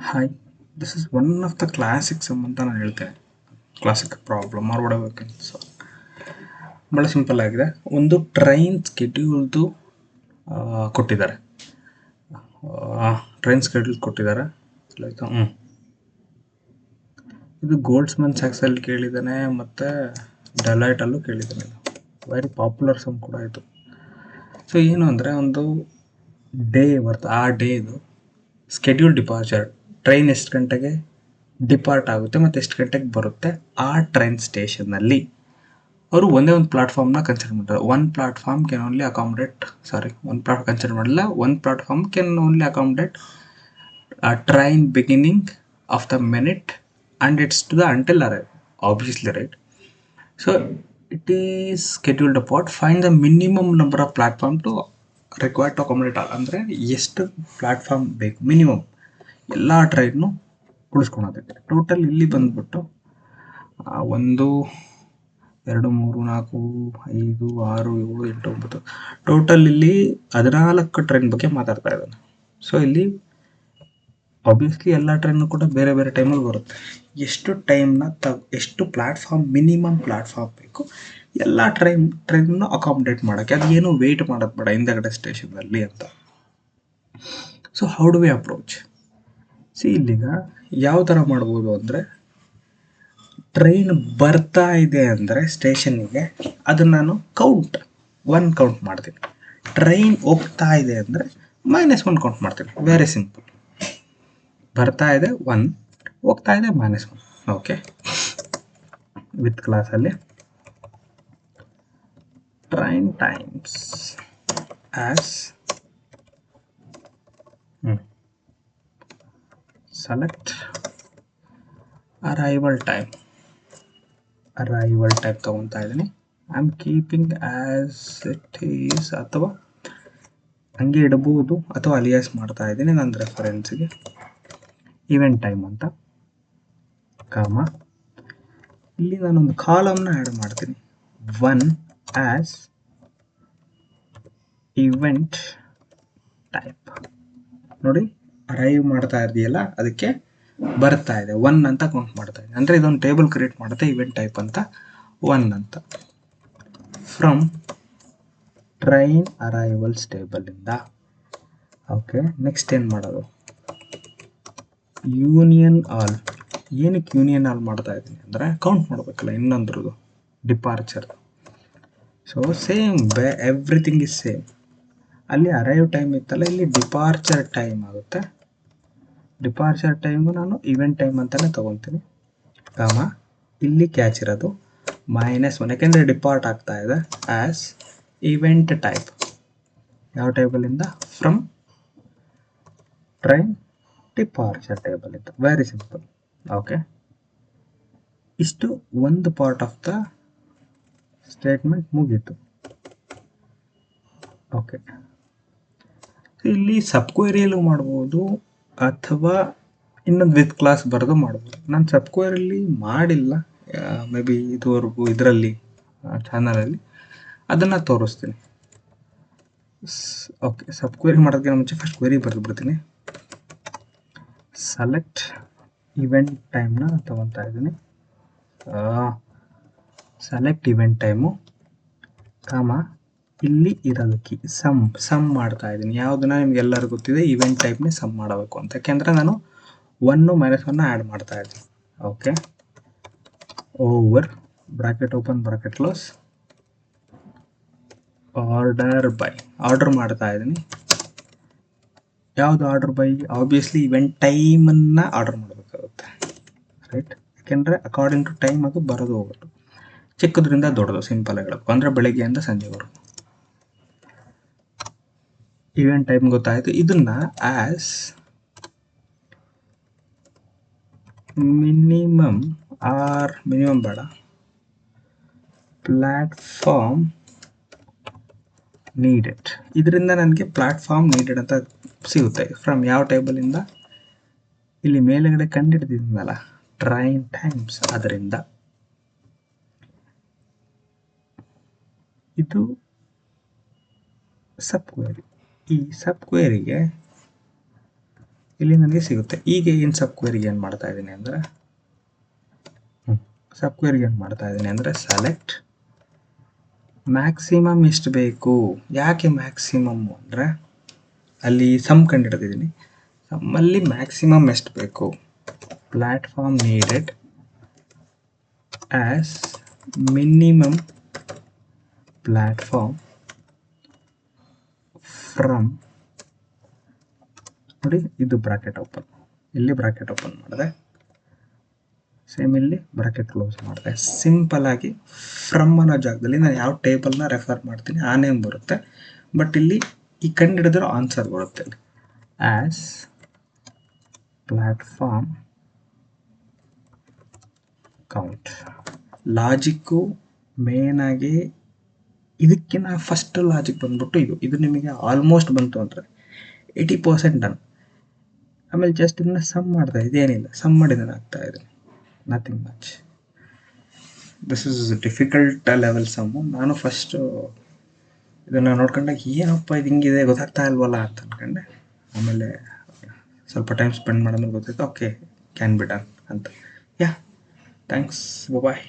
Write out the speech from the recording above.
Hi, this is one of the classic sum ಅಂತ ನಾನು ಹೇಳ್ತೇನೆ. Classic problem are what so ಭಾಳ simple ಆಗಿದೆ. ಒಂದು ಟ್ರೈನ್ ಸ್ಕೆಡ್ಯೂಲ್ದು ಕೊಟ್ಟಿದ್ದಾರೆ. ಟ್ರೈನ್ ಸ್ಕೆಡ್ಯೂಲ್ ಕೊಟ್ಟಿದ್ದಾರೆ. ಲೈಕ್ ಇದು ಗೋಲ್ಡ್ಸ್ಮನ್ ಸ್ಯಾಕ್ಸಲ್ಲಿ ಕೇಳಿದ್ದಾನೆ ಮತ್ತು ಡೆಲೈಟಲ್ಲೂ ಕೇಳಿದ್ದಾನೆ. ವೆರಿ ಪಾಪ್ಯುಲರ್ ಸಮ್ ಕೂಡ ಇದು. ಸೊ ಏನು ಅಂದರೆ ಒಂದು ಡೇ ಬರ್ತದೆ, ಆ ಡೇದು ಸ್ಕೆಡ್ಯೂಲ್ ಡಿಪಾರ್ಚರ್, ಟ್ರೈನ್ ಎಷ್ಟು ಗಂಟೆಗೆ ಡಿಪಾರ್ಟ್ ಆಗುತ್ತೆ ಮತ್ತು ಎಷ್ಟು ಗಂಟೆಗೆ ಬರುತ್ತೆ, ಆ ಟ್ರೈನ್ ಸ್ಟೇಷನ್ನಲ್ಲಿ ಅವರು ಒಂದೇ ಒಂದು ಪ್ಲಾಟ್ಫಾರ್ಮ್ನ ಕನ್ಸಿಡರ್ ಮಾಡ್ತಾರೆ. One platform can only accommodate ಒಂದು ಪ್ಲಾಟ್ಫಾರ್ಮ್ ಕನ್ಸಿಡರ್ ಮಾಡಲ್ಲ. One platform can only accommodate train beginning of the minute and it's to the until arrive, obviously right. So it is scheduled apart find the minimum number of platform to required to accommodate all. ಅಂದರೆ ಎಷ್ಟು platform ಬೇಕು minimum ಎಲ್ಲ ಟ್ರೈನ್ನು ಉಳಿಸ್ಕೊಳೋದಕ್ಕೆ. Total ಇಲ್ಲಿ ಬಂದ್ಬಿಟ್ಟು 1 2 3 4 5 6 7 8 9 total ಇಲ್ಲಿ 14 train ಬಗ್ಗೆ ಮಾತಾಡ್ತಾ ಇದ್ದಾನೆ. ಸೊ ಇಲ್ಲಿ ಆಬ್ವಿಯಸ್ಲಿ ಎಲ್ಲ ಟ್ರೈನು ಕೂಡ ಬೇರೆ ಬೇರೆ ಟೈಮಲ್ಲಿ ಬರುತ್ತೆ. ಎಷ್ಟು ಟೈಮ್ನ ಎಷ್ಟು ಪ್ಲ್ಯಾಟ್ಫಾರ್ಮ್ ಮಿನಿಮಮ್ ಪ್ಲ್ಯಾಟ್ಫಾರ್ಮ್ ಬೇಕು ಎಲ್ಲ ಟ್ರೈನ್ನ ಅಕಾಮಡೇಟ್ ಮಾಡೋಕ್ಕೆ. ಅದು ಏನು ವೆಯ್ಟ್ ಮಾಡೋದು ಬೇಡ ಹಿಂದೆಗಡೆ ಸ್ಟೇಷನ್ನಲ್ಲಿ ಅಂತ. So how do we approach? ಇಲ್ಲಿಗ ಯಾವ ಥರ ಮಾಡ್ಬೋದು ಅಂದರೆ, ಟ್ರೈನ್ ಬರ್ತಾ ಇದೆ ಅಂದರೆ ಸ್ಟೇಷನ್ನಿಗೆ ಅದನ್ನು ನಾನು ಕೌಂಟ್ ಮಾಡ್ತೀನಿ. ಟ್ರೈನ್ ಹೋಗ್ತಾ ಇದೆ ಅಂದರೆ -1 ಕೌಂಟ್ ಮಾಡ್ತೀನಿ. Very simple. ಬರ್ತಾ ಇದೆ 1, ಹೋಗ್ತಾ ಇದೆ -1. ಓಕೆ, ವಿತ್ ಕ್ಲಾಸಲ್ಲಿ train times as select arrival time ತೊಗೊತಾ ಇದ್ದೀನಿ. I am keeping as it is, ಅಥವಾ ಹಂಗೆ ಇಡಬಹುದು, ಅಥವಾ ಅಲಿಯಾಸ್ ಮಾಡ್ತಾ ಇದ್ದೀನಿ ನನ್ನ ರೆಫರೆನ್ಸ್ಗೆ. ಈವೆಂಟ್ ಟೈಮ್ ಅಂತ ಇಲ್ಲಿ ನಾನೊಂದು ಕಾಲಮ್ನ ಆ್ಯಡ್ ಮಾಡ್ತೀನಿ. 1 ಆ್ಯಸ್ ಈವೆಂಟ್ ಟೈಪ್. ನೋಡಿ, ಅರೈವ್ ಮಾಡ್ತಾ ಇದೆಯಲ್ಲ, ಅದಕ್ಕೆ ಬರ್ತಾ ಇದೆ 1 ಅಂತ ಕೌಂಟ್ ಮಾಡ್ತಾ ಇದೆ. ಅಂದರೆ ಇದೊಂದು ಟೇಬಲ್ ಕ್ರಿಯೇಟ್ ಮಾಡುತ್ತೆ, ಇವೆಂಟ್ ಟೈಪ್ ಅಂತ 1 ಅಂತ. ಫ್ರಮ್ ಟ್ರೈನ್ ಅರೈವಲ್ಸ್ ಟೇಬಲಿಂದ. ಓಕೆ, ನೆಕ್ಸ್ಟ್ ಏನು ಮಾಡೋದು? Union all. ಏನಕ್ಕೆ ಯೂನಿಯನ್ ಆಲ್ ಮಾಡ್ತಾ ಇದ್ದೀನಿ ಅಂದರೆ, ಕೌಂಟ್ ಮಾಡಬೇಕಲ್ಲ ಇನ್ನೊಂದ್ರದ್ದು departure. So same, everything is same. ಅಲ್ಲಿ ಅರೈವ್ ಟೈಮ್ ಇತ್ತಲ್ಲ, ಇಲ್ಲಿ ಡಿಪಾರ್ಚರ್ ಟೈಮ್ ಆಗುತ್ತೆ. ಡಿಪಾರ್ಚರ್ ಟೈಮು ನಾನು ಇವೆಂಟ್ ಟೈಮ್ ಅಂತಲೇ ತೊಗೊತೀನಿ. ಇಲ್ಲಿ ಕ್ಯಾಚ್ ಇರೋದು -1, ಯಾಕೆಂದರೆ ಡಿಪಾರ್ಟ್ ಆಗ್ತಾ ಇದೆ. As event type. ಯಾವ ಟೇಬಲಿಂದ? ಫ್ರಮ್ ಟ್ರೈನ್ ಡಿಪಾರ್ಚರ್ ಟೇಬಲಿಂದ. Very simple. ಓಕೆ, ಇಷ್ಟು ಒಂದು ಪಾರ್ಟ್ ಆಫ್ ದ ಸ್ಟೇಟ್ಮೆಂಟ್ ಮುಗೀತು. ಓಕೆ, ಇಲ್ಲಿ ಸಬ್ ಕ್ವೆರಿಯಲ್ಲೂ ಮಾಡ್ಬೋದು, ಅಥವಾ ಇನ್ನೊಂದು ವಿತ್ ಕ್ಲಾಸ್ ಬರೆದು ಮಾಡ್ಬೋದು. ನಾನು ಸಬ್ ಕ್ವೆರಿಯಲ್ಲಿ ಮಾಡಿಲ್ಲ, ಮೇ ಬಿ ಇದುವರೆಗೂ ಇದರಲ್ಲಿ ಚಾನಲಲ್ಲಿ ಅದನ್ನು ತೋರಿಸ್ತೀನಿ. ಓಕೆ, ಸಬ್ ಕ್ವೆರಿ ಮಾಡೋದಕ್ಕಿಂತ ಮುಂಚೆ ಫಸ್ಟ್ ಕ್ವೆರಿ ಬರೆದು ಬಿಡ್ತೀನಿ. ಸೆಲೆಕ್ಟ್ ಇವೆಂಟ್ ಟೈಮ್ನ ತಗೊತಾ ಇದ್ದೀನಿ. ಸೆಲೆಕ್ಟ್ ಇವೆಂಟ್ ಟೈಮು, ಇಲ್ಲಿ ಇರೋದಕ್ಕೆ ಸಮ್ ಮಾಡ್ತಾ ಇದ್ದೀನಿ. ಯಾವುದನ್ನ ನಿಮ್ಗೆಲ್ಲರಿಗೂ ಗೊತ್ತಿದೆ, ಇವೆಂಟ್ ಟೈಪ್ನೇ ಸಮ್ ಮಾಡಬೇಕು ಅಂತ. ಯಾಕೆಂದರೆ ನಾನು 1 -1 ಆ್ಯಡ್ ಮಾಡ್ತಾ ಇದ್ದೀನಿ. Okay, over bracket open bracket close, order ಮಾಡ್ತಾ ಇದ್ದೀನಿ. ಯಾವುದು ಆರ್ಡರ್ ಬೈ? ಆಬ್ವಿಯಸ್ಲಿ ಇವೆಂಟ್ ಟೈಮನ್ನು ಆರ್ಡರ್ ಮಾಡಬೇಕಾಗುತ್ತೆ, ರೈಟ್? ಯಾಕೆಂದರೆ ಅಕಾರ್ಡಿಂಗ್ ಟು ಟೈಮ್ ಅದು ಬರೋದು ಹೋಗೋದು, ಚಿಕ್ಕದ್ರಿಂದ ದೊಡ್ಡದು, ಸಿಂಪಲ್ ಹೇಳಬೇಕು ಅಂದರೆ ಬೆಳಗ್ಗೆಯಿಂದ ಸಂಜೆವರೆಗೂ. ಇವೆಂಟ್ ಟೈಮ್ ಗೊತ್ತಾಯಿತು. ಇದನ್ನು ಆ್ಯಸ್ ಮಿನಿಮಮ್ ಬೇಡ, ಪ್ಲ್ಯಾಟ್ಫಾರ್ಮ್ ನೀಡೆಡ್. ಇದರಿಂದ ನನಗೆ ಪ್ಲ್ಯಾಟ್ಫಾರ್ಮ್ ನೀಡೆಡ್ ಅಂತ ಸಿಗುತ್ತೆ. ಫ್ರಮ್ ಯಾವ ಟೇಬಲಿಂದ? ಇಲ್ಲಿ ಮೇಲೆಗಡೆ ಕಂಡುಹಿಡಿದಿದ್ದೀನಲ್ಲ, ಟ್ರೈನ್ ಟೈಮ್ಸ್, ಅದರಿಂದ. ಇದು ಸಬ್ ಕ್ವೆರಿ. ಈ ಸಬ್ ಕ್ವೆರಿಗೆ ಇಲ್ಲಿ ನನಗೆ ಸಿಗುತ್ತೆ. ಈಗ ಏನು ಸಬ್ ಕ್ವೆರಿಗೆ ಏನು ಮಾಡ್ತಾ ಇದ್ದೀನಿ ಅಂದರೆ ಸೆಲೆಕ್ಟ್ ಮ್ಯಾಕ್ಸಿಮಮ್ ಎಷ್ಟು ಬೇಕು. ಯಾಕೆ ಮ್ಯಾಕ್ಸಿಮಮ್ ಅಂದರೆ ಅಲ್ಲಿ ಸಮ್ ಕಂಡಿಡ್ದಿದ್ದೀನಿ. ಸಮ್ಮಲ್ಲಿ ಮ್ಯಾಕ್ಸಿಮಮ್ ಎಷ್ಟು ಬೇಕು. Platform needed as minimum platform from, ನೋಡಿ ಇದು ಬ್ರಾಕೆಟ್ ಓಪನ್, ಇಲ್ಲಿ ಬ್ರಾಕೆಟ್ ಓಪನ್ ಮಾಡಿದೆ, ಸೇಮ್ ಇಲ್ಲಿ ಬ್ರಾಕೆಟ್ ಕ್ಲೋಸ್ ಮಾಡಿದೆ. ಸಿಂಪಲ್ ಆಗಿ ಫ್ರಮ್ ಅನ್ನೋ ಜಾಗದಲ್ಲಿ ನಾನು ಯಾವ ಟೇಬಲ್ನ ರೆಫರ್ ಮಾಡ್ತೀನಿ ಆ ನೇಮ್ ಬರುತ್ತೆ. ಬಟ್ ಇಲ್ಲಿ ಈ ಕಂಡು ಹಿಡಿದಿರೋ ಆನ್ಸರ್ ಬರುತ್ತೆ. As platform count. ಲಾಜಿಕ್ಕು ಮೇನಾಗಿ ಇದಕ್ಕಿಂತ ಫಸ್ಟ್ ಲಾಜಿಕ್ ಬಂದ್ಬಿಟ್ಟು ಇದು ನಿಮಗೆ ಆಲ್ಮೋಸ್ಟ್ ಬಂತು ಅಂದರೆ 80% ಡನ್. ಆಮೇಲೆ ಜಸ್ಟ್ ಇದನ್ನ ಸಮ್ ಮಾಡ್ತಾ ಇದೇನಿಲ್ಲ, ಸಮ್ ಮಾಡಿದ್ದಾನೆ ಆಗ್ತಾ ಇದೆ, nothing much. This is difficult level sum. ನಾನು ಫಸ್ಟು ಇದನ್ನು ನೋಡ್ಕೊಂಡಾಗ ಏನಪ್ಪ ಇದು ಹಿಂಗಿದೆ ಗೊತ್ತಾಗ್ತಾ ಇಲ್ವಲ್ಲ ಅಂತ ಅಂದ್ಕೊಂಡೆ. ಆಮೇಲೆ ಸ್ವಲ್ಪ ಟೈಮ್ ಸ್ಪೆಂಡ್ ಮಾಡೋದ್ಮೇಲೆ ಗೊತ್ತಾಯ್ತು, ಓಕೆ ಕ್ಯಾನ್ ಬಿ ಡನ್ ಅಂತ. ಯಾ ಥ್ಯಾಂಕ್ಸ್, ಬಾಯ್.